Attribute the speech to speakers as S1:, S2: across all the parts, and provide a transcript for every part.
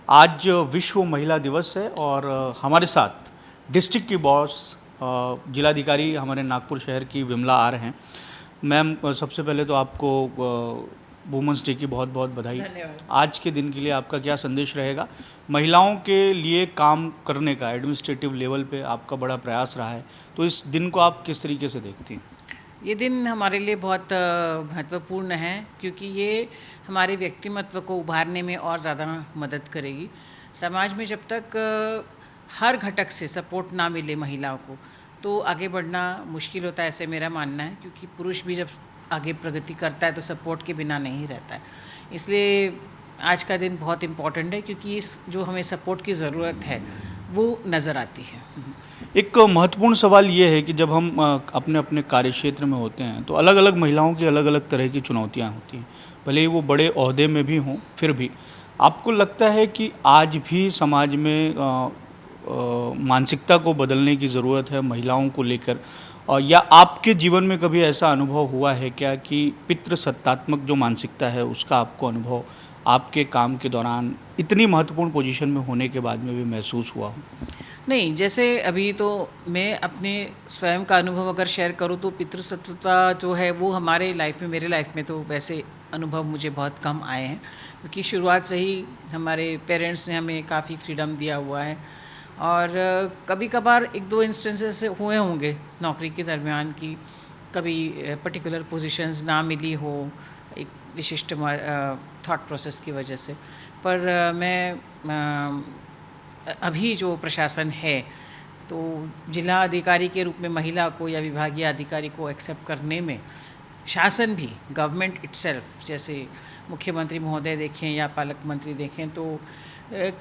S1: आज विश्व महिला दिवस है और हमारे साथ डिस्ट्रिक्ट की बॉस जिलाधिकारी हमारे नागपुर शहर की विमला आर हैं। मैम, सबसे पहले तो आपको वुमेंस डे की बहुत बहुत बधाई।
S2: धन्यवाद।
S1: आज के दिन के लिए आपका क्या संदेश रहेगा? महिलाओं के लिए काम करने का एडमिनिस्ट्रेटिव लेवल पे आपका बड़ा प्रयास रहा है, तो इस दिन को आप किस तरीके से देखती हैं?
S2: ये दिन हमारे लिए बहुत महत्वपूर्ण है क्योंकि ये हमारे व्यक्तिमत्व को उभारने में और ज़्यादा मदद करेगी। समाज में जब तक हर घटक से सपोर्ट ना मिले महिलाओं को तो आगे बढ़ना मुश्किल होता है, ऐसे मेरा मानना है। क्योंकि पुरुष भी जब आगे प्रगति करता है तो सपोर्ट के बिना नहीं रहता है। इसलिए आज का दिन बहुत इम्पॉर्टेंट है क्योंकि इस जो हमें सपोर्ट की ज़रूरत है वो नज़र आती है।
S1: एक महत्वपूर्ण सवाल ये है कि जब हम अपने अपने कार्यक्षेत्र में होते हैं तो अलग अलग महिलाओं की अलग अलग तरह की चुनौतियां होती हैं, भले ही वो बड़े ओहदे में भी हों। फिर भी आपको लगता है कि आज भी समाज में मानसिकता को बदलने की ज़रूरत है महिलाओं को लेकर? या आपके जीवन में कभी ऐसा अनुभव हुआ है क्या कि पितृसत्तात्मक जो मानसिकता है उसका आपको अनुभव आपके काम के दौरान इतनी महत्वपूर्ण पोजीशन में होने के बाद में भी महसूस हुआ हो?
S2: नहीं, जैसे अभी तो मैं अपने स्वयं का अनुभव अगर शेयर करूँ तो पितृसत्ता जो है वो हमारे लाइफ में, मेरे लाइफ में तो वैसे अनुभव मुझे बहुत कम आए हैं क्योंकि शुरुआत से ही हमारे पेरेंट्स ने हमें काफ़ी फ्रीडम दिया हुआ है। और कभी कभार एक दो इंस्टेंसेस हुए होंगे नौकरी के दरमियान की कभी पर्टिकुलर पोजीशंस ना मिली हो एक विशिष्ट थॉट प्रोसेस की वजह से। पर मैं अभी जो प्रशासन है तो जिला अधिकारी के रूप में महिला को या विभागीय अधिकारी को एक्सेप्ट करने में शासन भी, गवर्नमेंट इटसेल्फ, जैसे मुख्यमंत्री महोदय देखें या पालक मंत्री देखें तो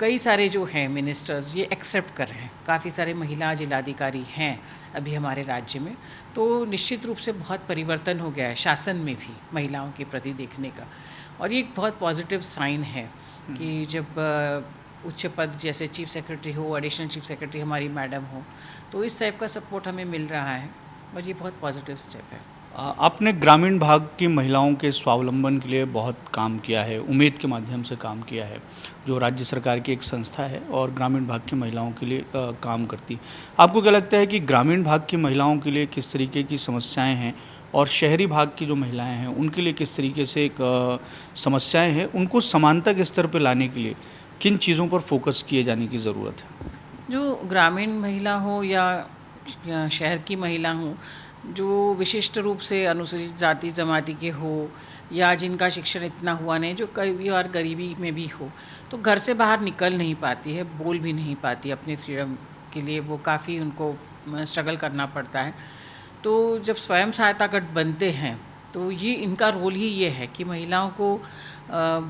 S2: कई सारे जो हैं मिनिस्टर्स ये एक्सेप्ट कर रहे हैं। काफ़ी सारे महिला जिलाधिकारी हैं अभी हमारे राज्य में। तो निश्चित रूप से बहुत परिवर्तन हो गया है शासन में भी महिलाओं के प्रति देखने का। और ये एक बहुत पॉजिटिव साइन है कि जब उच्च पद जैसे चीफ सेक्रेटरी हो, एडिशनल चीफ सेक्रेटरी हमारी मैडम हो, तो इस टाइप का सपोर्ट हमें मिल रहा है और ये बहुत पॉजिटिव स्टेप है।
S1: आपने ग्रामीण भाग की महिलाओं के स्वावलंबन के लिए बहुत काम किया है, उम्मीद के माध्यम से काम किया है, जो राज्य सरकार की एक संस्था है और ग्रामीण भाग की महिलाओं के लिए काम करती है। आपको क्या लगता है कि ग्रामीण भाग की महिलाओं के लिए किस तरीके की समस्याएं हैं और शहरी भाग की जो महिलाएं हैं उनके लिए किस तरीके से समस्याएं हैं? उनको समानता के स्तर पर लाने के लिए किन चीज़ों पर फोकस किए जाने की ज़रूरत है?
S2: जो ग्रामीण महिला हो या शहर की महिला हो, जो विशिष्ट रूप से अनुसूचित जाति जमाती के हो या जिनका शिक्षण इतना हुआ नहीं, जो कई बार गरीबी में भी हो, तो घर से बाहर निकल नहीं पाती है, बोल भी नहीं पाती अपने फ्रीडम के लिए। वो काफ़ी उनको स्ट्रगल करना पड़ता है। तो जब स्वयं सहायता गट बनते हैं तो ये इनका रोल ही ये है कि महिलाओं को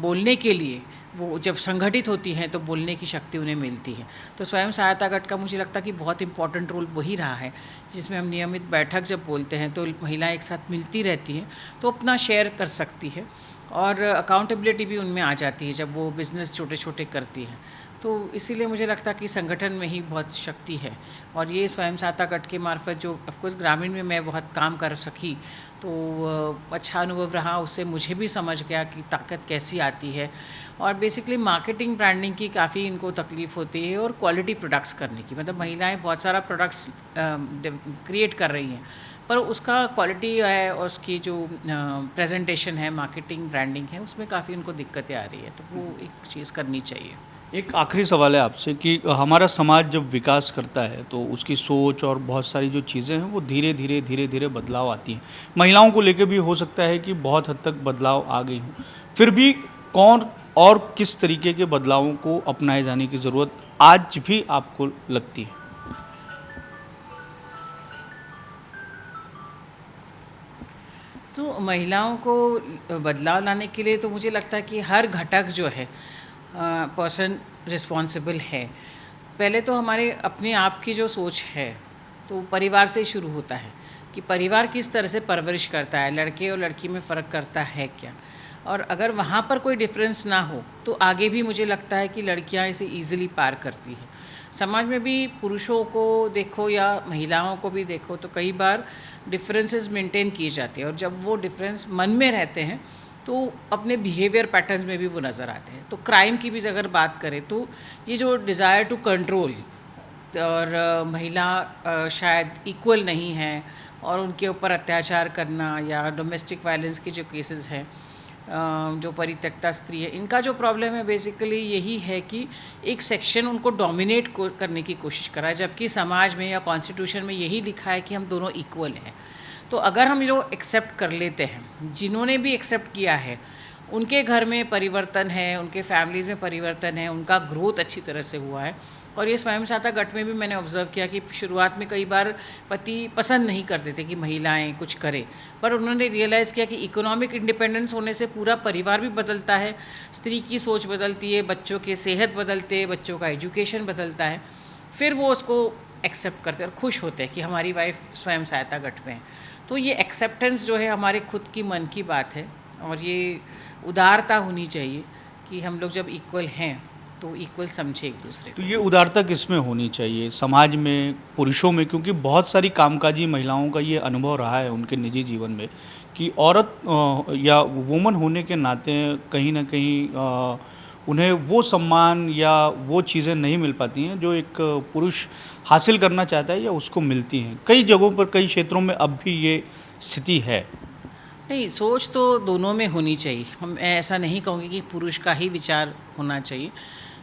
S2: बोलने के लिए, वो जब संगठित होती हैं तो बोलने की शक्ति उन्हें मिलती है। तो स्वयं सहायता गट का मुझे लगता है कि बहुत इम्पॉर्टेंट रोल वही रहा है, जिसमें हम नियमित बैठक जब बोलते हैं तो महिलाएं एक साथ मिलती रहती हैं तो अपना शेयर कर सकती है और अकाउंटेबिलिटी भी उनमें आ जाती है जब वो बिज़नेस छोटे छोटे करती हैं। तो इसीलिए मुझे लगता है कि संगठन में ही बहुत शक्ति है। और ये स्वयं सहायता गट के मार्फत जो ऑफकोर्स ग्रामीण में मैं बहुत काम कर सकी तो अच्छा अनुभव रहा, उससे मुझे भी समझ गया कि ताकत कैसी आती है। और बेसिकली मार्केटिंग ब्रांडिंग की काफ़ी इनको तकलीफ़ होती है और क्वालिटी प्रोडक्ट्स करने की, मतलब महिलाएं बहुत सारा प्रोडक्ट्स क्रिएट कर रही हैं पर उसका क्वालिटी है और उसकी जो प्रेजेंटेशन है, मार्केटिंग ब्रांडिंग है, उसमें काफ़ी उनको दिक्कतें आ रही है। तो वो एक चीज़ करनी चाहिए।
S1: एक आखिरी सवाल है आपसे कि हमारा समाज जब विकास करता है तो उसकी सोच और बहुत सारी जो चीज़ें हैं वो धीरे धीरे बदलाव आती हैं। महिलाओं को लेकर भी हो सकता है कि बहुत हद तक बदलाव आ गई हों, फिर भी कौन और किस तरीके के बदलावों को अपनाए जाने की ज़रूरत आज भी आपको लगती है?
S2: तो महिलाओं को बदलाव लाने के लिए तो मुझे लगता है कि हर घटक जो है पर्सन रिस्पॉन्सिबल है। पहले तो हमारे अपने आप की जो सोच है तो परिवार से ही शुरू होता है कि परिवार किस तरह से परवरिश करता है, लड़के और लड़की में फ़र्क करता है क्या। और अगर वहाँ पर कोई डिफरेंस ना हो तो आगे भी मुझे लगता है कि लड़कियाँ इसे ईजिली पार करती हैं। समाज में भी पुरुषों को देखो या महिलाओं को भी देखो तो कई बार डिफरेंसेस मेंटेन किए जाते हैं और जब वो डिफरेंस मन में रहते हैं तो अपने बिहेवियर पैटर्न्स में भी वो नज़र आते हैं। तो क्राइम की भी अगर बात करें तो ये जो डिज़ायर टू कंट्रोल और महिला शायद इक्वल नहीं है और उनके ऊपर अत्याचार करना या डोमेस्टिक वायलेंस के जो केसेस हैं, जो परित्यक्ता स्त्री है, इनका जो प्रॉब्लम है बेसिकली यही है कि एक सेक्शन उनको डोमिनेट करने की कोशिश करा है, जबकि समाज में या कॉन्स्टिट्यूशन में यही लिखा है कि हम दोनों इक्वल हैं। तो अगर हम लोग एक्सेप्ट कर लेते हैं, जिन्होंने भी एक्सेप्ट किया है उनके घर में परिवर्तन है, उनके फैमिलीज़ में परिवर्तन है, उनका ग्रोथ अच्छी तरह से हुआ है। और ये स्वयं सहायता गट में भी मैंने ऑब्ज़र्व किया कि शुरुआत में कई बार पति पसंद नहीं करते थे कि महिलाएं कुछ करें, पर उन्होंने रियलाइज़ किया कि इकोनॉमिक इंडिपेंडेंस होने से पूरा परिवार भी बदलता है, स्त्री की सोच बदलती है, बच्चों के सेहत बदलते हैं, बच्चों का एजुकेशन बदलता है, फिर वो उसको एक्सेप्ट करते हैं और खुश होते हैं कि हमारी वाइफ स्वयं सहायता गट में है। तो ये एक्सेप्टेंस जो है हमारे खुद की मन की बात है और ये उदारता होनी चाहिए कि हम लोग जब इक्वल हैं तो इक्वल समझे एक दूसरे को।
S1: तो ये उदारता किस में होनी चाहिए, समाज में, पुरुषों में? क्योंकि बहुत सारी कामकाजी महिलाओं का ये अनुभव रहा है उनके निजी जीवन में कि औरत या वुमन होने के नाते कहीं ना कहीं उन्हें वो सम्मान या वो चीज़ें नहीं मिल पाती हैं जो एक पुरुष हासिल करना चाहता है या उसको मिलती हैं। कई जगहों पर, कई क्षेत्रों में अब भी ये स्थिति है।
S2: नहीं, सोच तो दोनों में होनी चाहिए। हम ऐसा नहीं कहूँगी कि पुरुष का ही विचार होना चाहिए।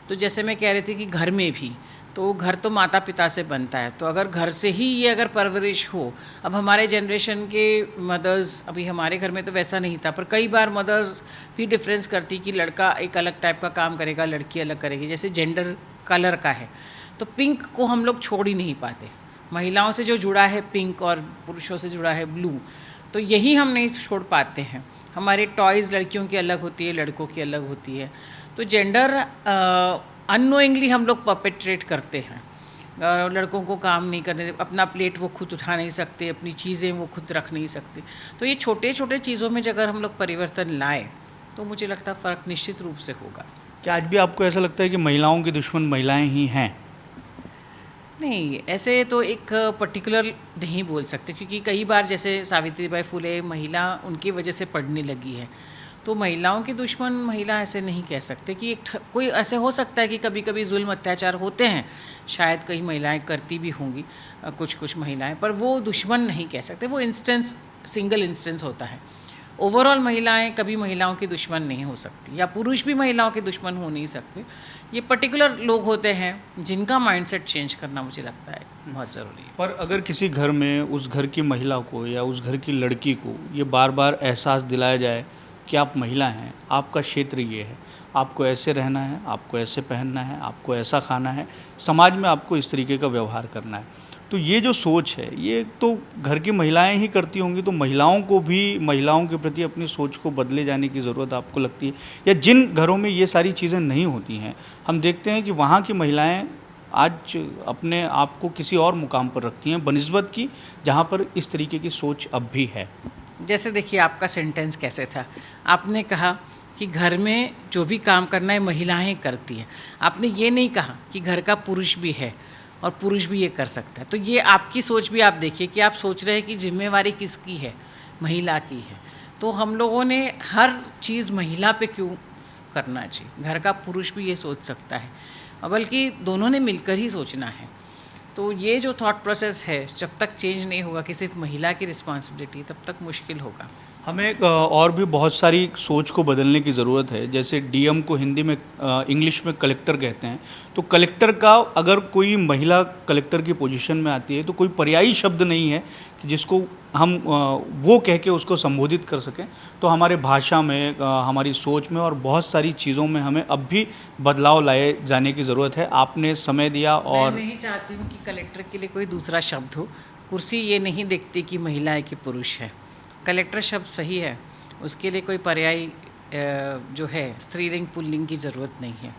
S2: तो जैसे मैं कह रही थी कि घर में भी, तो घर तो माता पिता से बनता है, तो अगर घर से ही ये अगर परवरिश हो, अब हमारे जनरेशन के मदर्स, अभी हमारे घर में तो वैसा नहीं था, पर कई बार मदर्स भी डिफरेंस करती कि लड़का एक अलग टाइप का काम करेगा, लड़की अलग करेगी। जैसे जेंडर कलर का है तो पिंक को हम लोग छोड़ ही नहीं पाते। महिलाओं से जो जुड़ा है पिंक और पुरुषों से जुड़ा है ब्लू, तो यही हम नहीं छोड़ पाते हैं। हमारे टॉयज़ लड़कियों की अलग होती है, लड़कों की अलग होती है। तो जेंडर अननोइंगली हम लोग परपेट्रेट करते हैं और लड़कों को काम नहीं करने, अपना प्लेट वो खुद उठा नहीं सकते, अपनी चीज़ें वो खुद रख नहीं सकते। तो ये छोटे छोटे चीज़ों में अगर हम लोग परिवर्तन लाएं तो मुझे लगता है फ़र्क निश्चित रूप से होगा।
S1: क्या आज भी आपको ऐसा लगता है कि महिलाओं की दुश्मन महिलाएं ही हैं?
S2: नहीं, ऐसे तो एक पर्टिकुलर नहीं बोल सकते, क्योंकि कई बार जैसे सावित्रीबाई फुले महिला उनकी वजह से पढ़ने लगी है, तो महिलाओं की दुश्मन महिला ऐसे नहीं कह सकते कि कोई ऐसे हो सकता है कि कभी कभी जुल्म अत्याचार होते हैं, शायद कई महिलाएं करती भी होंगी, कुछ महिलाएं, पर वो दुश्मन नहीं कह सकते। वो इंस्टेंस, सिंगल इंस्टेंस होता है। ओवरऑल महिलाएं कभी महिलाओं की दुश्मन नहीं हो सकती, या पुरुष भी महिलाओं के दुश्मन हो नहीं सकते। ये पर्टिकुलर लोग होते हैं जिनका माइंडसेट चेंज करना मुझे लगता है बहुत ज़रूरी है।
S1: पर अगर किसी घर में उस घर की महिला को या उस घर की लड़की को ये बार बार एहसास दिलाया जाए कि आप महिला हैं, आपका क्षेत्र ये है, आपको ऐसे रहना है, आपको ऐसे पहनना है, आपको ऐसा खाना है, समाज में आपको इस तरीके का व्यवहार करना है, तो ये जो सोच है ये तो घर की महिलाएं ही करती होंगी, तो महिलाओं को भी महिलाओं के प्रति अपनी सोच को बदले जाने की ज़रूरत आपको लगती है? या जिन घरों में ये सारी चीज़ें नहीं होती हैं, हम देखते हैं कि वहाँ की महिलाएं आज अपने आप को किसी और मुकाम पर रखती हैं बनिस्बत की जहाँ पर इस तरीके की सोच अब भी है।
S2: जैसे देखिए आपका सेंटेंस कैसे था, आपने कहा कि घर में जो भी काम करना है महिलाएं करती हैं, आपने ये नहीं कहा कि घर का पुरुष भी है और पुरुष भी ये कर सकता है। तो ये आपकी सोच भी आप देखिए कि आप सोच रहे हैं कि जिम्मेवारी किसकी है, महिला की है। तो हम लोगों ने हर चीज़ महिला पे क्यों करना चाहिए, घर का पुरुष भी ये सोच सकता है, और बल्कि दोनों ने मिलकर ही सोचना है। तो ये जो थॉट प्रोसेस है, जब तक चेंज नहीं होगा कि सिर्फ महिला की रिस्पॉन्सिबिलिटी, तब तक मुश्किल होगा।
S1: हमें और भी बहुत सारी सोच को बदलने की ज़रूरत है। जैसे डीएम को हिंदी में, इंग्लिश में कलेक्टर कहते हैं, तो कलेक्टर का अगर कोई महिला कलेक्टर की पोजीशन में आती है तो कोई पर्यायी शब्द नहीं है कि जिसको हम वो कह के उसको संबोधित कर सकें। तो हमारे भाषा में, हमारी सोच में और बहुत सारी चीज़ों में हमें अब भी बदलाव लाए जाने की ज़रूरत है। आपने समय दिया। और
S2: मैं नहीं चाहती हूँ कि कलेक्टर के लिए कोई दूसरा शब्द हो। कुर्सी ये नहीं देखती कि महिला है कि पुरुष है। कलेक्टर शब्द सही है, उसके लिए कोई पर्यायी जो है स्त्रीलिंग पुल्लिंग की ज़रूरत नहीं है।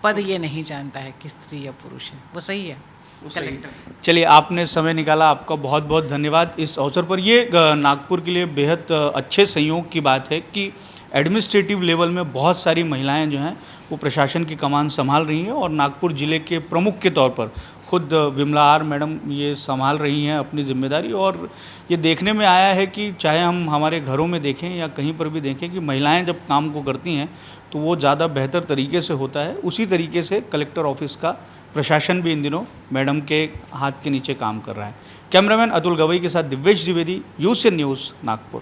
S2: पद ये नहीं जानता है कि स्त्री या पुरुष है, वो सही है कलेक्टर।
S1: चलिए, आपने समय निकाला, आपका बहुत बहुत धन्यवाद इस अवसर पर। ये नागपुर के लिए बेहद अच्छे संयोग की बात है कि एडमिनिस्ट्रेटिव लेवल में बहुत सारी महिलाएं जो हैं वो प्रशासन की कमान संभाल रही हैं और नागपुर ज़िले के प्रमुख के तौर पर खुद विमला आर मैडम ये संभाल रही हैं अपनी जिम्मेदारी, और ये देखने में आया है कि चाहे हम हमारे घरों में देखें या कहीं पर भी देखें कि महिलाएं जब काम को करती हैं तो वो ज़्यादा बेहतर तरीके से होता है। उसी तरीके से कलेक्टर ऑफिस का प्रशासन भी इन दिनों मैडम के हाथ के नीचे काम कर रहा है। कैमरामैन अतुल गवई के साथ दिव्येश द्विवेदी, यूसीएन न्यूज़, नागपुर।